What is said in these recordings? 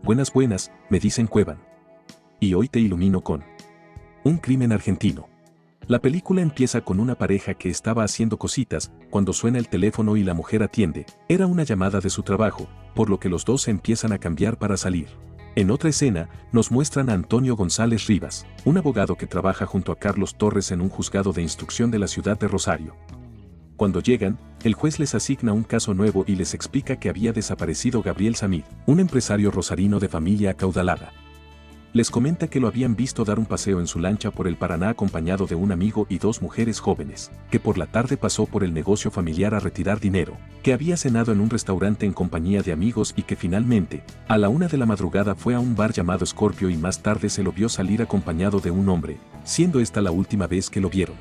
Buenas buenas, me dicen Cuevan. Y hoy te ilumino con un crimen argentino. La película empieza con una pareja que estaba haciendo cositas, cuando suena el teléfono y la mujer atiende. Era una llamada de su trabajo, por lo que los dos se empiezan a cambiar para salir. En otra escena, nos muestran a Antonio González Rivas, un abogado que trabaja junto a Carlos Torres en un juzgado de instrucción de la ciudad de Rosario. Cuando llegan, el juez les asigna un caso nuevo y les explica que había desaparecido Gabriel Samid, un empresario rosarino de familia acaudalada. Les comenta que lo habían visto dar un paseo en su lancha por el Paraná acompañado de un amigo y dos mujeres jóvenes, que por la tarde pasó por el negocio familiar a retirar dinero, que había cenado en un restaurante en compañía de amigos y que finalmente, a la 1 de la madrugada fue a un bar llamado Scorpio y más tarde se lo vio salir acompañado de un hombre, siendo esta la última vez que lo vieron.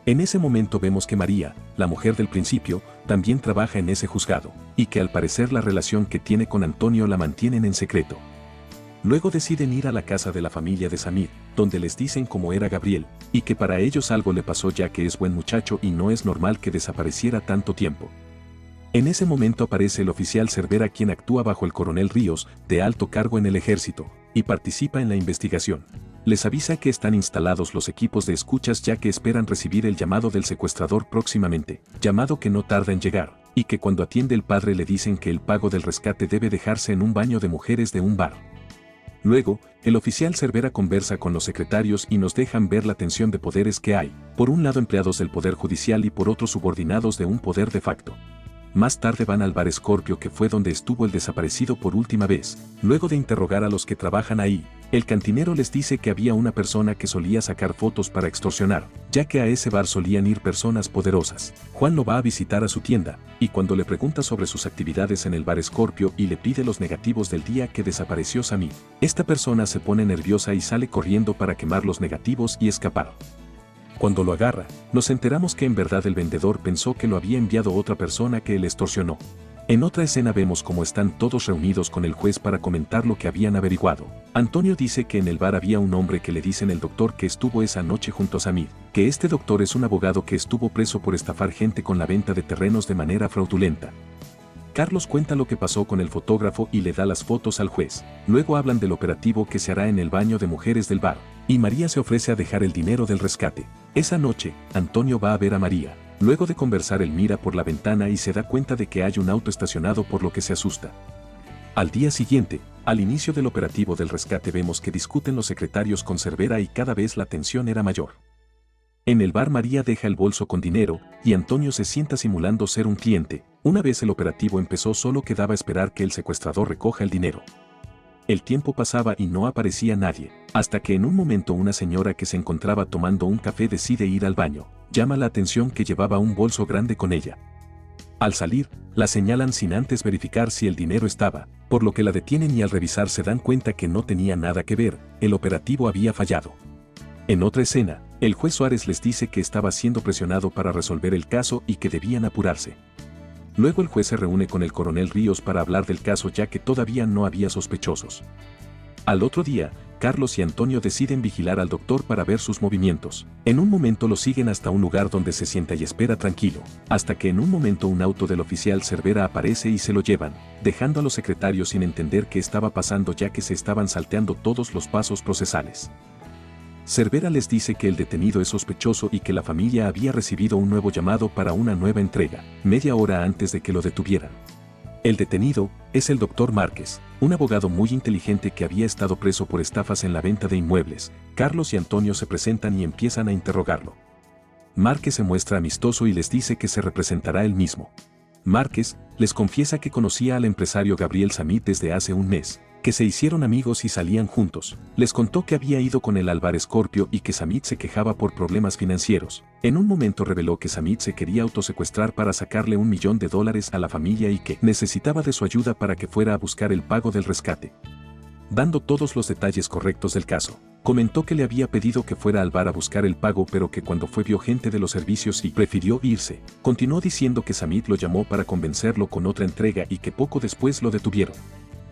En ese momento vemos que María, la mujer del principio, también trabaja en ese juzgado, y que al parecer la relación que tiene con Antonio la mantienen en secreto. Luego deciden ir a la casa de la familia de Samid, donde les dicen cómo era Gabriel, y que para ellos algo le pasó ya que es buen muchacho y no es normal que desapareciera tanto tiempo. En ese momento aparece el oficial Cervera quien actúa bajo el coronel Ríos, de alto cargo en el ejército, y participa en la investigación. Les avisa que están instalados los equipos de escuchas ya que esperan recibir el llamado del secuestrador próximamente, llamado que no tarda en llegar, y que cuando atiende el padre le dicen que el pago del rescate debe dejarse en un baño de mujeres de un bar. Luego, el oficial Cervera conversa con los secretarios y nos dejan ver la tensión de poderes que hay, por un lado empleados del Poder Judicial y por otro subordinados de un poder de facto. Más tarde van al bar Scorpio que fue donde estuvo el desaparecido por última vez. Luego de interrogar a los que trabajan ahí, el cantinero les dice que había una persona que solía sacar fotos para extorsionar, ya que a ese bar solían ir personas poderosas. Juan lo va a visitar a su tienda, y cuando le pregunta sobre sus actividades en el bar Scorpio y le pide los negativos del día que desapareció Samid, esta persona se pone nerviosa y sale corriendo para quemar los negativos y escapar. Cuando lo agarra, nos enteramos que en verdad el vendedor pensó que lo había enviado otra persona que le extorsionó. En otra escena vemos cómo están todos reunidos con el juez para comentar lo que habían averiguado. Antonio dice que en el bar había un hombre que le dicen el doctor que estuvo esa noche junto a Samid, que este doctor es un abogado que estuvo preso por estafar gente con la venta de terrenos de manera fraudulenta. Carlos cuenta lo que pasó con el fotógrafo y le da las fotos al juez. Luego hablan del operativo que se hará en el baño de mujeres del bar, y María se ofrece a dejar el dinero del rescate. Esa noche, Antonio va a ver a María. Luego de conversar él mira por la ventana y se da cuenta de que hay un auto estacionado por lo que se asusta. Al día siguiente, al inicio del operativo del rescate vemos que discuten los secretarios con Cervera y cada vez la tensión era mayor. En el bar María deja el bolso con dinero, y Antonio se sienta simulando ser un cliente. Una vez el operativo empezó solo quedaba esperar que el secuestrador recoja el dinero. El tiempo pasaba y no aparecía nadie, hasta que en un momento una señora que se encontraba tomando un café decide ir al baño. Llama la atención que llevaba un bolso grande con ella. Al salir, la señalan sin antes verificar si el dinero estaba, por lo que la detienen y al revisar se dan cuenta que no tenía nada que ver, el operativo había fallado. En otra escena, el juez Suárez les dice que estaba siendo presionado para resolver el caso y que debían apurarse. Luego el juez se reúne con el coronel Ríos para hablar del caso ya que todavía no había sospechosos. Al otro día, Carlos y Antonio deciden vigilar al doctor para ver sus movimientos. En un momento lo siguen hasta un lugar donde se sienta y espera tranquilo, hasta que en un momento un auto del oficial Cervera aparece y se lo llevan, dejando a los secretarios sin entender qué estaba pasando ya que se estaban salteando todos los pasos procesales. Cervera les dice que el detenido es sospechoso y que la familia había recibido un nuevo llamado para una nueva entrega, media hora antes de que lo detuvieran. El detenido es el doctor Márquez, un abogado muy inteligente que había estado preso por estafas en la venta de inmuebles. Carlos y Antonio se presentan y empiezan a interrogarlo. Márquez se muestra amistoso y les dice que se representará él mismo. Márquez les confiesa que conocía al empresario Gabriel Samid desde hace un mes, que se hicieron amigos y salían juntos. Les contó que había ido con él al bar Scorpio y que Samid se quejaba por problemas financieros. En un momento reveló que Samid se quería autosecuestrar para sacarle $1 millón a la familia y que necesitaba de su ayuda para que fuera a buscar el pago del rescate. Dando todos los detalles correctos del caso, comentó que le había pedido que fuera al bar a buscar el pago pero que cuando fue vio gente de los servicios y prefirió irse. Continuó diciendo que Samid lo llamó para convencerlo con otra entrega y que poco después lo detuvieron.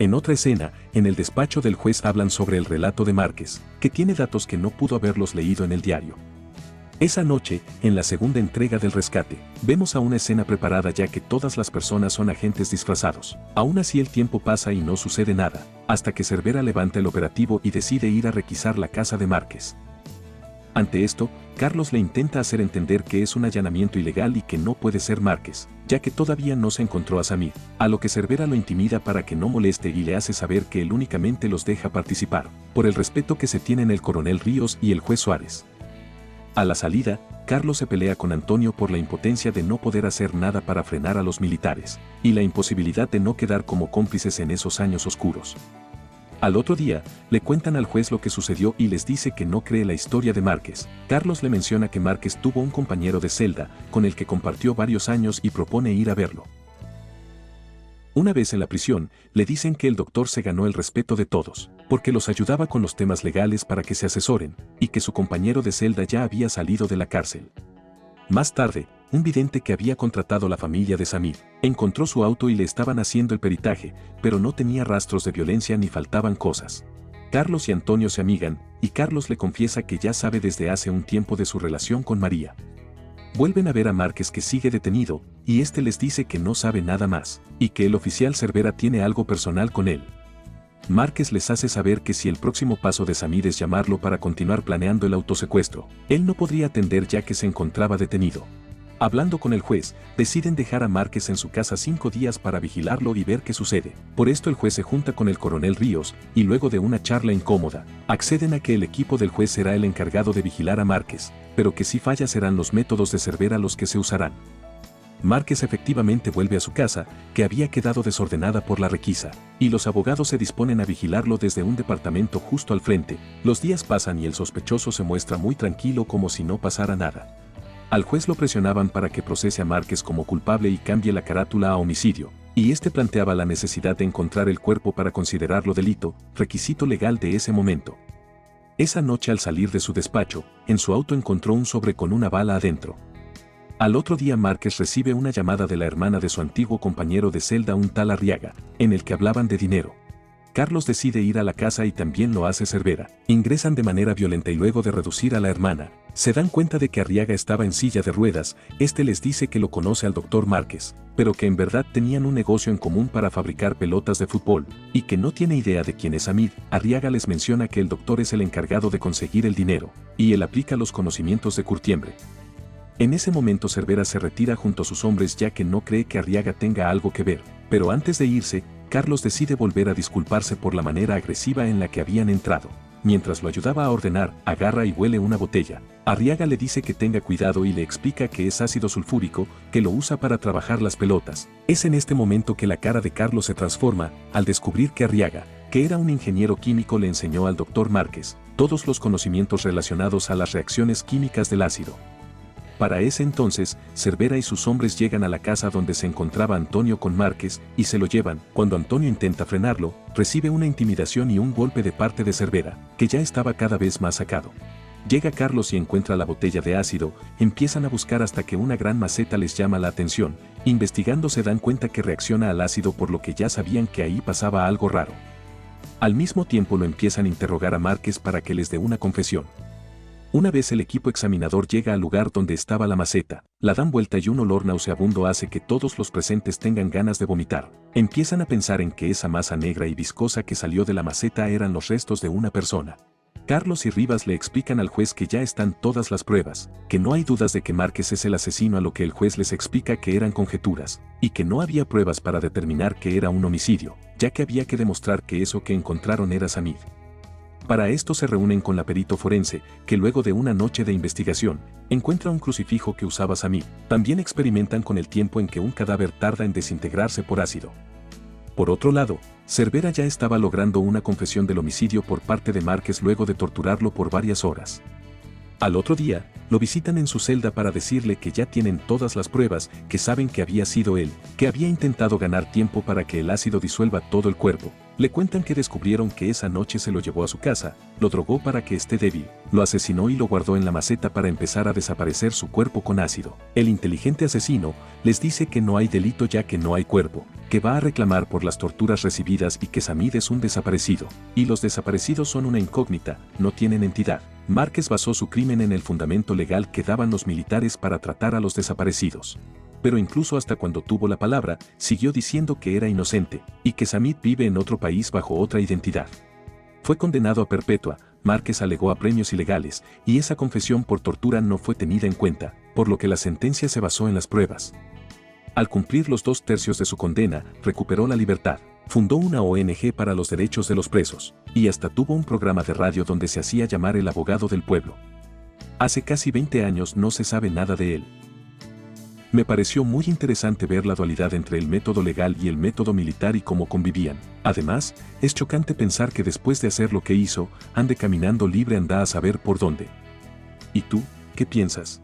En otra escena, en el despacho del juez hablan sobre el relato de Márquez, que tiene datos que no pudo haberlos leído en el diario. Esa noche, en la segunda entrega del rescate, vemos a una escena preparada ya que todas las personas son agentes disfrazados. Aún así el tiempo pasa y no sucede nada, hasta que Cervera levanta el operativo y decide ir a requisar la casa de Márquez. Ante esto, Carlos le intenta hacer entender que es un allanamiento ilegal y que no puede ser Márquez, ya que todavía no se encontró a Samir, a lo que Cervera lo intimida para que no moleste y le hace saber que él únicamente los deja participar, por el respeto que se tienen el coronel Ríos y el juez Suárez. A la salida, Carlos se pelea con Antonio por la impotencia de no poder hacer nada para frenar a los militares, y la imposibilidad de no quedar como cómplices en esos años oscuros. Al otro día, le cuentan al juez lo que sucedió y les dice que no cree la historia de Márquez. Carlos le menciona que Márquez tuvo un compañero de celda, con el que compartió varios años y propone ir a verlo. Una vez en la prisión, le dicen que el doctor se ganó el respeto de todos, porque los ayudaba con los temas legales para que se asesoren, y que su compañero de celda ya había salido de la cárcel. Más tarde, un vidente que había contratado la familia de Samir, encontró su auto y le estaban haciendo el peritaje, pero no tenía rastros de violencia ni faltaban cosas. Carlos y Antonio se amigan, y Carlos le confiesa que ya sabe desde hace un tiempo de su relación con María. Vuelven a ver a Márquez que sigue detenido, y este les dice que no sabe nada más, y que el oficial Cervera tiene algo personal con él. Márquez les hace saber que si el próximo paso de Samir es llamarlo para continuar planeando el autosecuestro, él no podría atender ya que se encontraba detenido. Hablando con el juez, deciden dejar a Márquez en su casa 5 días para vigilarlo y ver qué sucede. Por esto el juez se junta con el coronel Ríos, y luego de una charla incómoda, acceden a que el equipo del juez será el encargado de vigilar a Márquez, pero que si falla serán los métodos de Cervera los que se usarán. Márquez efectivamente vuelve a su casa, que había quedado desordenada por la requisa, y los abogados se disponen a vigilarlo desde un departamento justo al frente. Los días pasan y el sospechoso se muestra muy tranquilo como si no pasara nada. Al juez lo presionaban para que procese a Márquez como culpable y cambie la carátula a homicidio, y este planteaba la necesidad de encontrar el cuerpo para considerarlo delito, requisito legal de ese momento. Esa noche al salir de su despacho, en su auto encontró un sobre con una bala adentro. Al otro día Márquez recibe una llamada de la hermana de su antiguo compañero de celda, un tal Arriaga, en el que hablaban de dinero. Carlos decide ir a la casa y también lo hace Cervera. Ingresan de manera violenta y luego de reducir a la hermana, se dan cuenta de que Arriaga estaba en silla de ruedas. Este les dice que lo conoce al doctor Márquez, pero que en verdad tenían un negocio en común para fabricar pelotas de fútbol, y que no tiene idea de quién es Samir. Arriaga les menciona que el doctor es el encargado de conseguir el dinero, y él aplica los conocimientos de curtiembre. En ese momento Cervera se retira junto a sus hombres ya que no cree que Arriaga tenga algo que ver, pero antes de irse, Carlos decide volver a disculparse por la manera agresiva en la que habían entrado. Mientras lo ayudaba a ordenar, agarra y huele una botella. Arriaga le dice que tenga cuidado y le explica que es ácido sulfúrico, que lo usa para trabajar las pelotas. Es en este momento que la cara de Carlos se transforma, al descubrir que Arriaga, que era un ingeniero químico, le enseñó al doctor Márquez todos los conocimientos relacionados a las reacciones químicas del ácido. Para ese entonces, Cervera y sus hombres llegan a la casa donde se encontraba Antonio con Márquez y se lo llevan. Cuando Antonio intenta frenarlo, recibe una intimidación y un golpe de parte de Cervera, que ya estaba cada vez más sacado. Llega Carlos y encuentra la botella de ácido, empiezan a buscar hasta que una gran maceta les llama la atención. Investigando se dan cuenta que reacciona al ácido, por lo que ya sabían que ahí pasaba algo raro. Al mismo tiempo lo empiezan a interrogar a Márquez para que les dé una confesión. Una vez el equipo examinador llega al lugar donde estaba la maceta, la dan vuelta y un olor nauseabundo hace que todos los presentes tengan ganas de vomitar. Empiezan a pensar en que esa masa negra y viscosa que salió de la maceta eran los restos de una persona. Carlos y Rivas le explican al juez que ya están todas las pruebas, que no hay dudas de que Márquez es el asesino, a lo que el juez les explica que eran conjeturas, y que no había pruebas para determinar que era un homicidio, ya que había que demostrar que eso que encontraron era Samir. Para esto se reúnen con la perito forense, que luego de una noche de investigación, encuentra un crucifijo que usaba Samir. También experimentan con el tiempo en que un cadáver tarda en desintegrarse por ácido. Por otro lado, Cervera ya estaba logrando una confesión del homicidio por parte de Márquez luego de torturarlo por varias horas. Al otro día, lo visitan en su celda para decirle que ya tienen todas las pruebas, que saben que había sido él, que había intentado ganar tiempo para que el ácido disuelva todo el cuerpo, Le cuentan que descubrieron que esa noche se lo llevó a su casa, lo drogó para que esté débil, lo asesinó y lo guardó en la maceta para empezar a desaparecer su cuerpo con ácido. El inteligente asesino les dice que no hay delito ya que no hay cuerpo, que va a reclamar por las torturas recibidas y que Samid es un desaparecido. Y los desaparecidos son una incógnita, no tienen entidad. Márquez basó su crimen en el fundamento legal que daban los militares para tratar a los desaparecidos. Pero incluso hasta cuando tuvo la palabra, siguió diciendo que era inocente, y que Samid vive en otro país bajo otra identidad. Fue condenado a perpetua, Márquez alegó apremios ilegales, y esa confesión por tortura no fue tenida en cuenta, por lo que la sentencia se basó en las pruebas. Al cumplir los 2/3 de su condena, recuperó la libertad, fundó una ONG para los derechos de los presos, y hasta tuvo un programa de radio donde se hacía llamar el abogado del pueblo. Hace casi 20 años no se sabe nada de él. Me pareció muy interesante ver la dualidad entre el método legal y el método militar y cómo convivían. Además, es chocante pensar que después de hacer lo que hizo, ande caminando libre anda a saber por dónde. ¿Y tú, qué piensas?